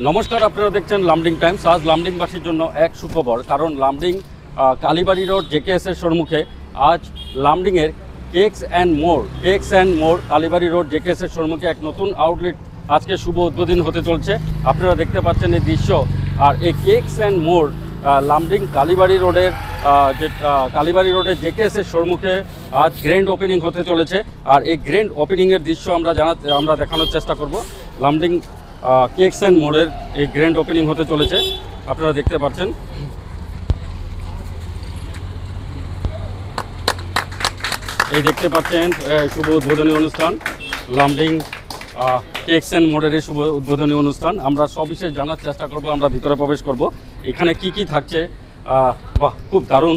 নমস্কার, আপনারা দেখছেন লামডিং টাইমস। আজ লামডিংবাসীর জন্য এক সুখবর, কারণ লামডিং কালীবাড়ি রোড জেকেএস এর সম্মুখে আজ লামডিংয়ের cakes and more Kalibari road JKS এর সম্মুখে এক নতুন আউটলেট আজকে শুভ উদ্বোধন হতে চলছে। আপনারা দেখতে পাচ্ছেন এই দৃশ্য। আর এই কেকস অ্যান্ড মোর লামডিং কালীবাড়ি রোডের জেকেএস এর সম্মুখে আজ গ্র্যান্ড ওপেনিং হতে চলেছে। আর এই গ্র্যান্ড ওপেনিংয়ের দৃশ্য আমরা দেখানোর চেষ্টা করব। লামডিং কেকস অ্যান্ড মোড়ের এই গ্র্যান্ড ওপেনিং হতে চলেছে, আপনারা দেখতে পাচ্ছেন। এই দেখতে পাচ্ছেন শুভ উদ্বোধনী অনুষ্ঠান, লামডিং কেকস অ্যান্ড মোড়ের এই শুভ উদ্বোধনী অনুষ্ঠান। আমরা সবিশেষ জানার চেষ্টা করব, আমরা ভিতরে প্রবেশ করব। এখানে কি কি থাকছে, বাহ, খুব দারুণ,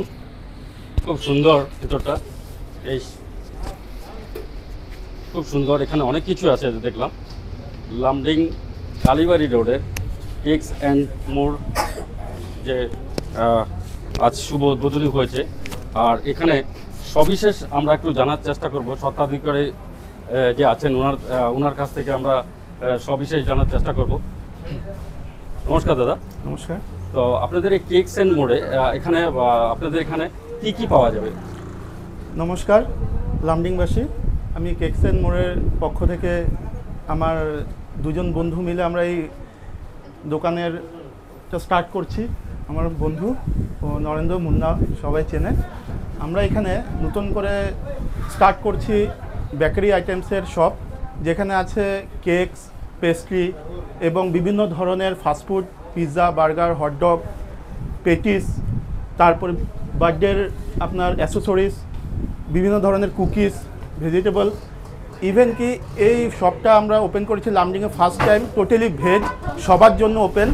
খুব সুন্দর ভিতরটা, এই খুব সুন্দর। এখানে অনেক কিছু আছে দেখলাম। লামডিং কালীবাড়ি রোডের কেকস অ্যান্ড মোর যে আজ শুভ উদ্বোধনী হয়েছে, আর এখানে সবিশেষ আমরা একটু জানার চেষ্টা করব। স্বত্বাধিকারী যে আছেন ওনার কাছ থেকে আমরা সবিশেষ জানার চেষ্টা করব। নমস্কার দাদা। নমস্কার। তো আপনাদের এই কেকস অ্যান্ড মোড়ে আপনাদের এখানে কি কি পাওয়া যাবে? নমস্কার লামডিংবাসী, আমি কেকস অ্যান্ড মোড়ের পক্ষ থেকে আমার দুজন বন্ধু মিলে আমরা এই দোকানেরটা স্টার্ট করছি। আমার বন্ধু ও নরেন্দ্র মুন্না, সবাই চেনে। আমরা এখানে নতুন করে স্টার্ট করছি বেকারি আইটেমসের শপ, যেখানে আছে কেকস, পেস্ট্রি এবং বিভিন্ন ধরনের fast food, pizza, burger, hot dog, patties, তারপরে বার্থডের আপনার অ্যাসেসরিজ, বিভিন্ন ধরনের কুকিজ, ভেজিটেবল। ইভেন কি এই শপটা আমরা ওপেন করেছি লামডিংয়ে ফার্স্ট টাইম, টোটালি ভেজ, সবার জন্য ওপেন।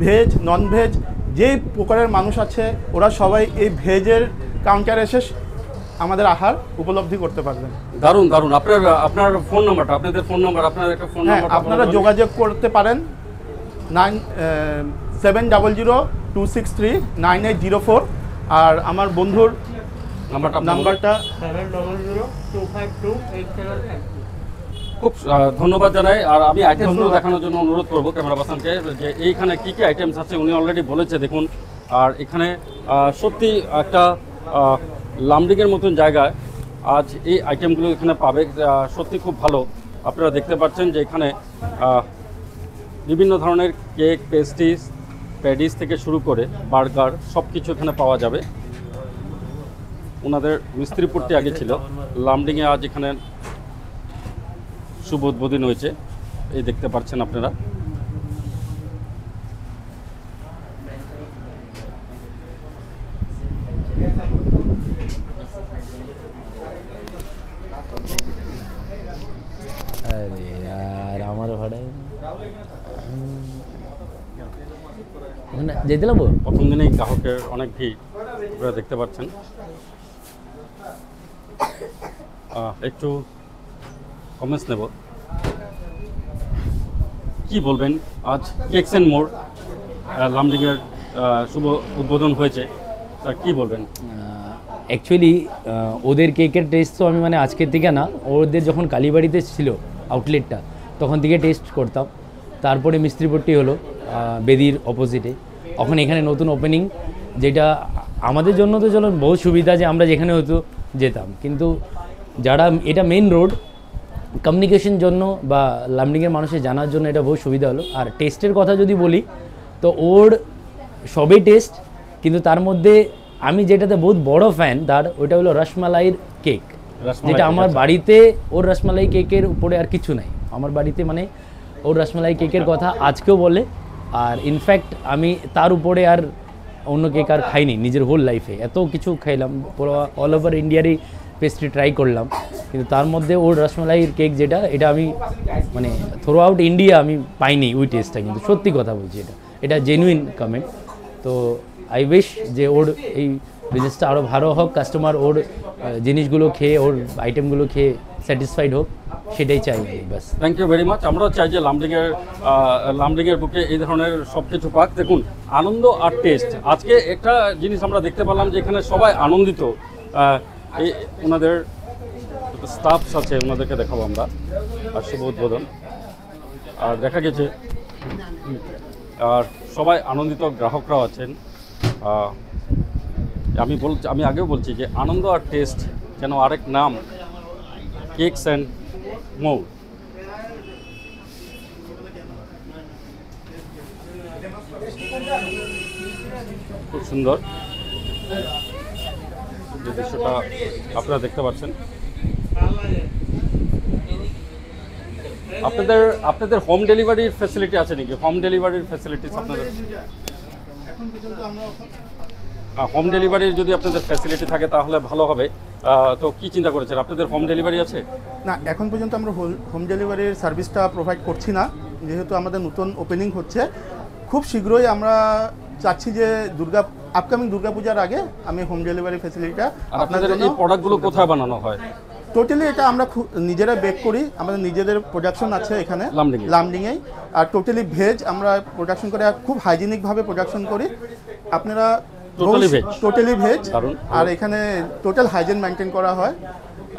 ভেজ, নন ভেজ, যেই প্রকারের মানুষ আছে ওরা সবাই এই ভেজের কাউন্টারে এসে আমাদের আহার উপলব্ধি করতে পারবেন। দারুণ দারুণ। আপনার ফোন নাম্বারটা, আপনাদের ফোন নাম্বার, আপনার একটা ফোন নাম্বার আপনারা যোগাযোগ করতে পারেন 700-263-9804। আর আমার বন্ধুর নাম্বারটা 700-252-875। খুব ধন্যবাদ জানাই। আর আমি আইটেমসগুলো দেখানোর জন্য অনুরোধ করবো ক্যামেরা পার্সনকে, যে এইখানে কী কী আইটেমস আছে উনি অলরেডি বলেছে, দেখুন। আর এখানে সত্যি একটা লামডিংয়ের মতন জায়গায় আজ এই আইটেমগুলো এখানে পাবে, সত্যি খুব ভালো। আপনারা দেখতে পাচ্ছেন যে এখানে বিভিন্ন ধরনের কেক, পেস্ট্রিজ, প্যাডিস থেকে শুরু করে বার্গার, সব কিছু এখানে পাওয়া যাবে। ওনাদের মিস্ত্রিপুরটি আগে ছিল, লামডিংয়ে আজ এখানে শুভ উদ্বোধন হয়েছে, এই দেখতে পাচ্ছেন আপনারা। अरे यार আমার ভাড়ায় মানে যেতে লাগবো। প্রথম দিনেই গ্রাহকের অনেক ভিড়, আপনারা দেখতে পাচ্ছেন। একটু কমেন্টস নেব, কি বলবেন? আজ কেকস অ্যান্ড মোর লামডিংয়ের শুভ উদ্বোধন হয়েছে, স্যার কি বলবেন? অ্যাকচুয়ালি ওদের কেকের টেস্ট তো আমি মানে আজকের থেকে না, ওদের যখন কালীবাড়িতে ছিল আউটলেটটা তখন থেকে টেস্ট করতাম। তারপরে মিস্ত্রিপট্টি হলো বেদির অপোজিটে, এখন এখানে নতুন ওপেনিং, যেটা আমাদের জন্য তো চলো বহু সুবিধা যে আমরা যেখানে হয়তো যেতাম, কিন্তু যারা এটা মেন রোড, কমিউনিকেশন জন্য বা লামডিংয়ের মানুষের জানার জন্য এটা বহু সুবিধা হলো। আর টেস্টের কথা যদি বলি তো ওর সবই টেস্ট, কিন্তু তার মধ্যে আমি যেটাতে বহুত বড় ফ্যান তার, ওইটা হলো রসমালাইয়ের কেক, যেটা আমার বাড়িতে ওর রসমালাই কেকের উপরে আর কিছু নাই। আমার বাড়িতে মানে ওর রসমালাই কেকের কথা আজকেও বলে। আর ইনফ্যাক্ট আমি তার উপরে আর অন্য কেক আর খাইনি নিজের হোল লাইফে। এত কিছু খাইলাম, পুরো অল ওভার ইন্ডিয়ারই পেস্ট্রি ট্রাই করলাম, কিন্তু তার মধ্যে ওর রসমালাইয়ের কেক যেটা, এটা আমি মানে থ্রু আউট ইন্ডিয়া আমি পাইনি ওই টেস্টটা। কিন্তু সত্যি কথা বলছি, এটা জেনুইন কমেন্ট। তো আই উইশ যে ওর এই বিজনেসটা আরও ভালো হোক, কাস্টমার ওর জিনিসগুলো খেয়ে, ওর আইটেমগুলো খেয়ে স্যাটিসফাইড হোক, সেটাই চাই ব্যাস। Thank you very much. আমরাও চাই যে লামডিংয়ের বুকে এই ধরনের সব কিছু পাক। দেখুন, আনন্দ আর টেস্ট। আজকে একটা জিনিস আমরা দেখতে পেলাম যে এখানে সবাই আনন্দিত। এই ওনাদের স্টাফস আছে, ওনাদেরকে দেখাবো আমরা। আর শুভ উদ্বোধন। আর দেখা গেছে আর সবাই আনন্দিত গ্রাহকরাও আছেন। আমি আগেও বলছি যে আনন্দ আর টেস্ট যেন আরেক নাম কেকস অ্যান্ড মৌ। খুব সুন্দর যে দৃশ্যটা আপনারা দেখতে পাচ্ছেন। আপনাদের হোম ডেলিভারির ফ্যাসিলিটি আছে নাকি? হোম ডেলিভারির ফ্যাসিলিটিস আপনাদের হোম ডেলিভারির যদি আপনাদের ফ্যাসিলিটি থাকে তাহলে ভালো হবে। তো কি চিন্তা করেছেন, আপনাদের হোম ডেলিভারি আছে? না, এখন পর্যন্ত আমরা হোম ডেলিভারির সার্ভিসটা প্রোভাইড করছি না, যেহেতু আমাদের নতুন ওপেনিং হচ্ছে। খুব শীঘ্রই আমরা চাচ্ছি যে আপকামিং দুর্গাপূজার আগে আমি হোম ডেলিভারি ফ্যাসিলিটিটা আপনাদের এই প্রোডাক্টগুলো কোথায় বানানো হয়? টোটালি এটা আমরা নিজেরা বেক করি, আমাদের নিজেদের প্রোডাকশন আছে এখানে লামডিংয়ে। আর টোটালি ভেজ আমরা প্রোডাকশন করে খুব হাইজিনিকভাবে প্রোডাকশন করি। আপনারা টোটালি ভেজ, আর এখানে টোটাল হাইজিন মেনটেন করা হয়।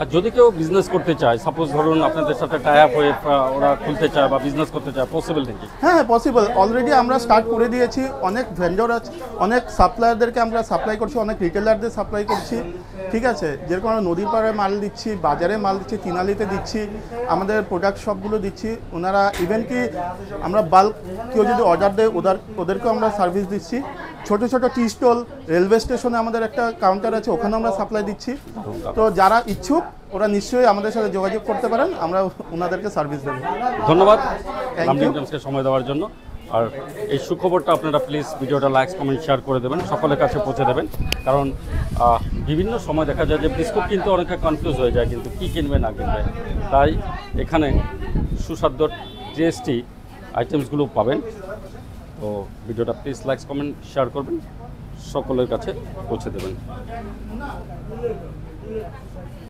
আর যদি কেউ বিজনেস করতে চায়, সাপোজ ধরুন আপনাদের সাথে টাই আপ হয়ে ওরা খুলতে চায় বা বিজনেস করতে চায়, পসিবল নাকি? হ্যাঁ, পসিবল। অলরেডি আমরা স্টার্ট করে দিয়েছি। অনেক ভেন্ডর আছে, অনেক সাপ্লায়ারদেরকে আমরা সাপ্লাই করছি, অনেক রিটেলারদের সাপ্লাই করছি। ঠিক আছে, যেরকম আমরা নদীর পাড়ে মাল দিচ্ছি, বাজারে মাল দিচ্ছি, তিনালিতে দিচ্ছি, আমাদের প্রোডাক্ট সবগুলো দিচ্ছি। ওনারা ইভেন কি আমরা বাল্ক কেউ যদি অর্ডার দেয় ওদেরকেও আমরা সার্ভিস দিচ্ছি। ছোট ছোট টি স্টল, রেলওয়ে স্টেশনে আমাদের একটা কাউন্টার আছে, ওখানেও আমরা সাপ্লাই দিচ্ছি। তো যারা ইচ্ছুক ওরা নিশ্চয়ই আমাদের সাথে যোগাযোগ করতে পারেন, আমরা ওনাদেরকে সার্ভিস দেবো। ধন্যবাদ লামডিং টাইমসকে সময় দেওয়ার জন্য। আর এই সুখবরটা আপনারা প্লিজ ভিডিওটা লাইক কমেন্ট শেয়ার করে দেবেন, সকলের কাছে পৌঁছে দেবেন। কারণ বিভিন্ন সময় দেখা যায় যে বিস্কুট কিনতে অনেকে কনফিউজ হয়ে যায়, কিন্তু কী কিনবে না কিনবে। তাই এখানে সুস্বাদ্য টেস্টি আইটেমসগুলো পাবেন। তো ভিডিওটা প্লিজ লাইক কমেন্ট শেয়ার করবেন, সকলের কাছে পৌঁছে দেবেন।